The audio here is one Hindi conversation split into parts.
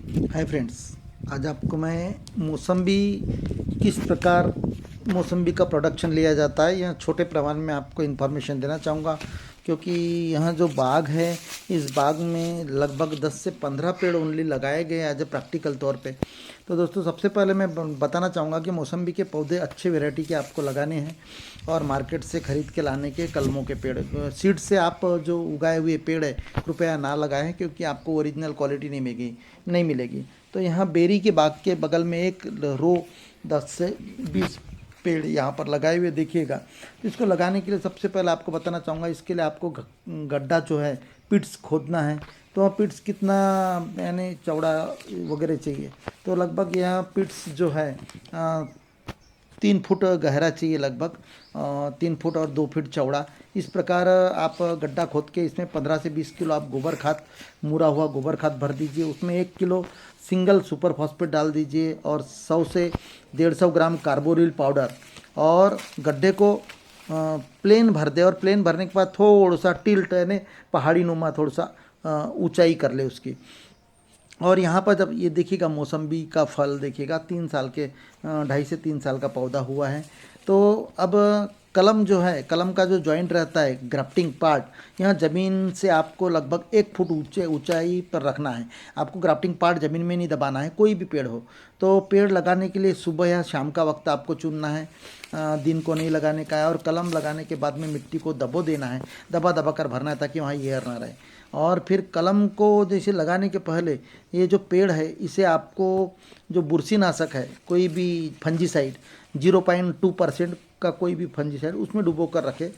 हाय फ्रेंड्स, आज आपको मैं मौसम्बी किस प्रकार मौसम्बी का प्रोडक्शन लिया जाता है यह छोटे पैमाने में आपको इन्फॉर्मेशन देना चाहूँगा। क्योंकि यहाँ जो बाग है, इस बाग में लगभग 10 से 15 पेड़ ओनली लगाए गए एज ए प्रैक्टिकल तौर पे। तो दोस्तों, सबसे पहले मैं बताना चाहूँगा कि मौसम्बी के पौधे अच्छे वैरायटी के आपको लगाने हैं और मार्केट से ख़रीद के लाने के कलमों के पेड़, सीड से आप जो उगाए हुए पेड़ है कृपया ना लगाएं, क्योंकि आपको ओरिजिनल क्वालिटी नहीं मिलेगी। तो यहाँ बेरी के बाग के बगल में एक रो 10 से 20 पेड़ यहाँ पर लगाए हुए देखिएगा। तो इसको लगाने के लिए सबसे पहले आपको बताना चाहूँगा, इसके लिए आपको गड्ढा जो है पिट्स खोदना है। तो वहाँ पिट्स कितना यानी चौड़ा वगैरह चाहिए, तो लगभग यहाँ पिट्स जो है 3 फुट गहरा चाहिए, लगभग 3 फुट और 2 फीट चौड़ा। इस प्रकार आप गड्ढा खोद के इसमें 15 से 20 किलो आप गोबर खाद, मुरा हुआ गोबर खाद भर दीजिए। उसमें 1 किलो सिंगल सुपर फॉस्फेट डाल दीजिए और 100 से 150 ग्राम कार्बोरिल पाउडर, और गड्ढे को प्लेन भर दे। और प्लेन भरने के बाद थोड़ा सा टिल्ट यानी पहाड़ी नुमा थोड़ा सा ऊंचाई कर ले उसकी। और यहाँ पर जब ये देखिएगा मौसम्बी का फल देखिएगा 3 साल के 2.5 से 3 साल का पौधा हुआ है। तो अब कलम जो है, कलम का जो जॉइंट रहता है ग्राफ्टिंग पार्ट, यहाँ ज़मीन से आपको लगभग 1 फुट ऊंचाई पर रखना है। आपको ग्राफ्टिंग पार्ट ज़मीन में नहीं दबाना है, कोई भी पेड़ हो। तो पेड़ लगाने के लिए सुबह या शाम का वक्त आपको चुनना है, दिन को नहीं लगाने का है। और कलम लगाने के बाद में मिट्टी को दबो देना है, दबा दबा कर भरना है ताकि वहाँ एयर ना रहे। और फिर कलम को जैसे लगाने के पहले ये जो पेड़ है इसे आपको जो बुरशीनाशक है, कोई भी फंजीसाइड 0.2% का कोई भी फंजीसाइड उसमें डुबो कर रखे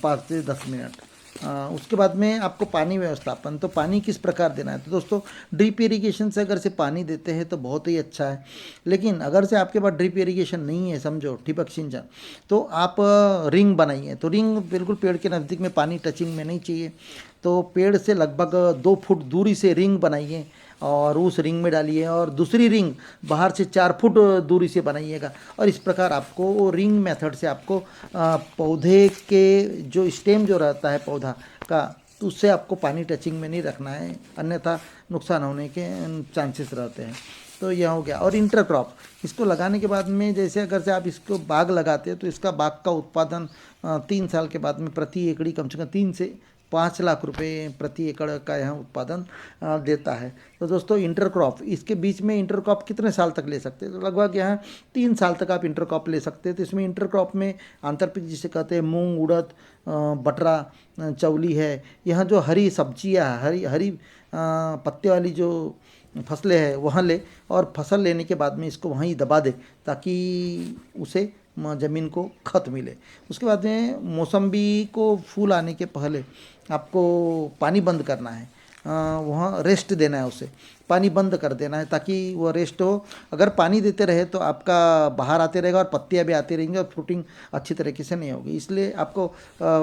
5 से 10 मिनट। उसके बाद में आपको पानी व्यवस्थापन, तो पानी किस प्रकार देना है। तो दोस्तों, ड्रिप इरिगेशन से अगर से पानी देते हैं तो बहुत ही अच्छा है। लेकिन अगर से आपके पास ड्रिप इरिगेशन नहीं है, समझो ठिबक सिंचाई, तो आप रिंग बनाइए। तो रिंग बिल्कुल पेड़ के नज़दीक में, पानी टचिंग में नहीं चाहिए। तो पेड़ से लगभग 2 फुट दूरी से रिंग बनाइए और उस रिंग में डालिए, और दूसरी रिंग बाहर से 4 फुट दूरी से बनाइएगा। और इस प्रकार आपको रिंग मेथड से आपको पौधे के जो स्टेम जो रहता है पौधा का, तो उससे आपको पानी टचिंग में नहीं रखना है, अन्यथा नुकसान होने के चांसेस रहते हैं। तो यह हो गया। और इंटरक्रॉप, इसको लगाने के बाद में जैसे अगर से आप इसको बाग लगाते हैं तो इसका बाग का उत्पादन 3 साल के बाद में प्रति एकड़ी कम से कम 3 से 5 लाख रुपए प्रति एकड़ का यहाँ उत्पादन देता है। तो दोस्तों, इंटरक्रॉप, इसके बीच में इंटरक्रॉप कितने साल तक ले सकते हैं, तो लगभग यहाँ 3 साल तक आप इंटरक्रॉप ले सकते हैं। तो इसमें इंटरक्रॉप में आंतरपीक जिसे कहते हैं, मूंग, उड़द, बटरा, चौली है। यहाँ जो हरी सब्जियाँ, हरी हरी पत्ते वाली जो फसलें हैं वहाँ ले, और फसल लेने के बाद में इसको वहीं दबा दे ताकि उसे ज़मीन को खत मिले। उसके बाद में मौसम्बी को फूल आने के पहले आपको पानी बंद करना है, वहाँ रेस्ट देना है, उसे पानी बंद कर देना है ताकि वो रेस्ट हो। अगर पानी देते रहे तो आपका बाहर आते रहेगा और पत्तियां भी आती रहेंगी और फ्रूटिंग अच्छी तरीके से नहीं होगी। इसलिए आपको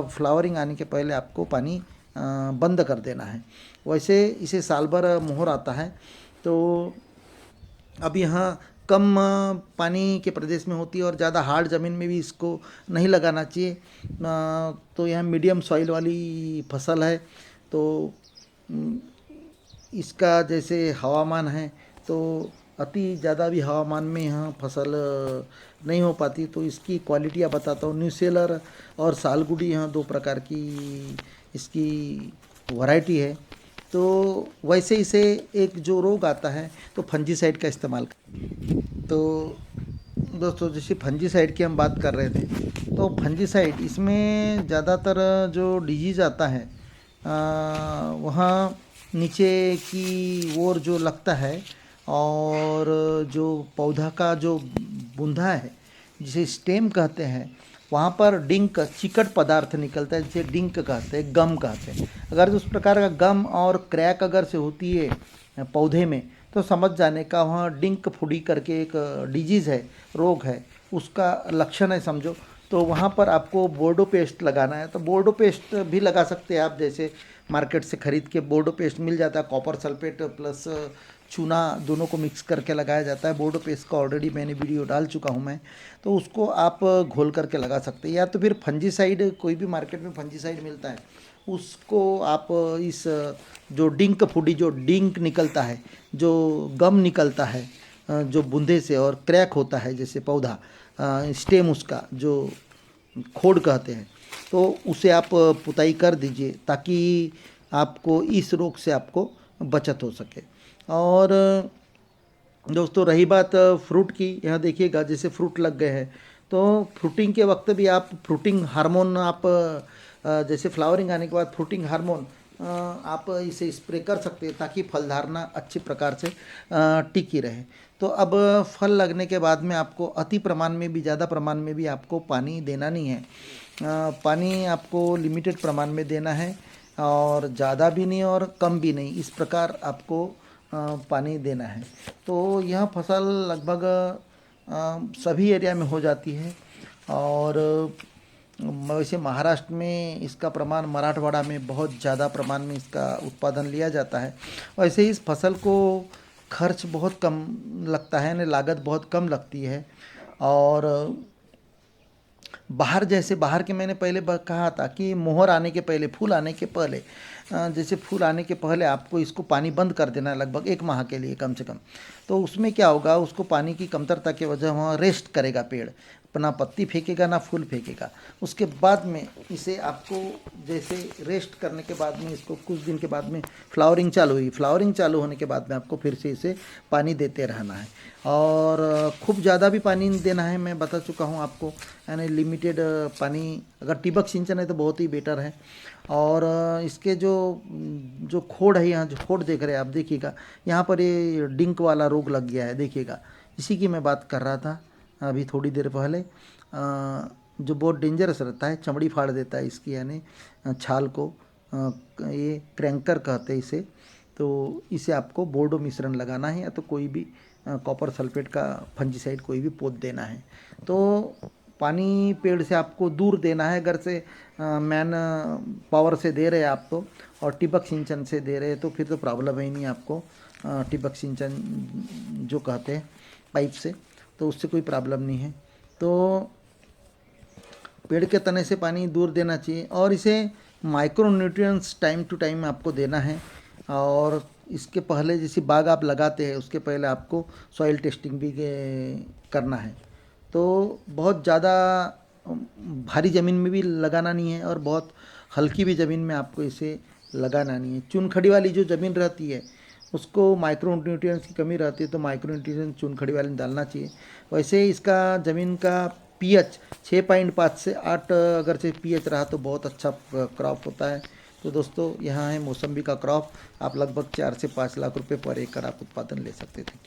फ्लावरिंग आने के पहले आपको पानी बंद कर देना है। वैसे इसे साल भर मोहर आता है। तो अब यहाँ कम पानी के प्रदेश में होती है और ज़्यादा हार्ड ज़मीन में भी इसको नहीं लगाना चाहिए। तो यहाँ मीडियम सॉइल वाली फसल है। तो इसका जैसे हवामान है, तो अति ज़्यादा भी हवामान में यहाँ फसल नहीं हो पाती। तो इसकी क्वालिटियाँ बताता हूँ। न्यूसेलर और सालगुडी, यहाँ 2 प्रकार की इसकी वैरायटी है। तो वैसे इसे एक जो रोग आता है तो फंजीसाइड का इस्तेमाल कर। तो दोस्तों, जैसे फंजीसाइड की हम बात कर रहे थे, तो फंजीसाइड इसमें ज़्यादातर जो डिजीज़ आता है वहाँ नीचे की ओर जो लगता है, और जो पौधा का जो बूंदा है जिसे स्टेम कहते हैं, वहाँ पर डिंक चिकट पदार्थ निकलता है जिसे डिंक कहते हैं, गम कहते हैं। अगर उस प्रकार का गम और क्रैक अगर से होती है पौधे में, तो समझ जाने का वहाँ डिंक फुडी करके एक डिजीज़ है, रोग है, उसका लक्षण है समझो। तो वहाँ पर आपको बोर्डो पेस्ट लगाना है। तो बोर्डो पेस्ट भी लगा सकते हैं आप, जैसे मार्केट से ख़रीद के बोर्डो पेस्ट मिल जाता है, कॉपर सल्फेट प्लस चूना दोनों को मिक्स करके लगाया जाता है। बोर्डो पेस्ट का ऑलरेडी मैंने वीडियो डाल चुका हूँ मैं, तो उसको आप घोल करके लगा सकते हैं। या तो फिर फंजीसाइड, कोई भी मार्केट में फंजीसाइड मिलता है उसको आप इस जो डिंक फूडी जो डिंक निकलता है, जो गम निकलता है, जो बूंदे से और क्रैक होता है जैसे पौधा, स्टेम उसका जो खोड कहते हैं, तो उसे आप पुताई कर दीजिए ताकि आपको इस रोग से आपको बचत हो सके। और दोस्तों रही बात फ्रूट की, यहाँ देखिएगा जैसे फ्रूट लग गए हैं तो फ्रूटिंग के वक्त भी आप फ्रूटिंग हार्मोन आप जैसे फ्लावरिंग आने के बाद फ्रूटिंग हार्मोन आप इसे स्प्रे कर सकते हैं ताकि फल धारणा अच्छी प्रकार से टिकी रहे। तो अब फल लगने के बाद में आपको अति प्रमाण में भी ज़्यादा प्रमाण में भी आपको पानी देना नहीं है। पानी आपको लिमिटेड प्रमाण में देना है और ज़्यादा भी नहीं और कम भी नहीं, इस प्रकार आपको पानी देना है। तो यह फसल लगभग सभी एरिया में हो जाती है। और वैसे महाराष्ट्र में इसका प्रमाण, मराठवाड़ा में बहुत ज़्यादा प्रमाण में इसका उत्पादन लिया जाता है। वैसे इस फसल को खर्च बहुत कम लगता है, यानी लागत बहुत कम लगती है। और बाहर के मैंने पहले कहा था कि मोहर आने के पहले, फूल आने के पहले, जैसे फूल आने के पहले आपको इसको पानी बंद कर देना है लगभग 1 माह के लिए कम से कम। तो उसमें क्या होगा, उसको पानी की कमतरता की वजह वहाँ रेस्ट करेगा पेड़, ना पत्ती फेंकेगा ना फूल फेंकेगा। उसके बाद में इसे आपको जैसे रेस्ट करने के बाद में इसको कुछ दिन के बाद में फ्लावरिंग चालू हुई, फ्लावरिंग चालू होने के बाद में आपको फिर से इसे पानी देते रहना है। और खूब ज़्यादा भी पानी देना है, मैं बता चुका हूँ आपको, यानी लिमिटेड पानी। अगर टिबक सिंचन है तो बहुत ही बेटर है। और इसके जो जो खोड है, यहाँ जो खोड देख रहे हैं आप, देखिएगा यहाँ पर ये डिंक वाला रोग लग गया है, देखिएगा इसी की मैं बात कर रहा था अभी थोड़ी देर पहले। जो बहुत डेंजरस रहता है, चमड़ी फाड़ देता है इसकी, यानी छाल को, ये क्रैंकर कहते हैं इसे। तो इसे आपको बोर्डो मिश्रण लगाना है या तो कोई भी कॉपर सल्फेट का फंजीसाइड कोई भी पोत देना है। तो पानी पेड़ से आपको दूर देना है, घर से मैन पावर से दे रहे हैं आप तो, और टिबक सिंचन से दे रहे हैं तो फिर तो प्रॉब्लम ही नहीं आपको। टिबक सिंचन जो कहते हैं पाइप से, तो उससे कोई प्रॉब्लम नहीं है। तो पेड़ के तने से पानी दूर देना चाहिए और इसे micronutrients time to time आपको देना है। और इसके पहले जैसे बाग आप लगाते हैं उसके पहले आपको सॉइल टेस्टिंग भी करना है। तो बहुत ज़्यादा भारी ज़मीन में भी लगाना नहीं है और बहुत हल्की भी ज़मीन में आपको इसे लगाना नहीं है। चुनखड़ी वाली जो ज़मीन रहती है उसको माइक्रो न्यूट्रिएंट्स की कमी रहती है, तो माइक्रो न्यूट्रिएंट्स चुनखड़ी वाले में डालना चाहिए। वैसे इसका ज़मीन का पीएच 6.5 से 8 अगर से पीएच रहा तो बहुत अच्छा क्रॉप होता है। तो दोस्तों यहाँ है मौसम्बी का क्रॉप, आप लगभग 4 से 5 लाख रुपए पर एकड़ आप उत्पादन ले सकते थे।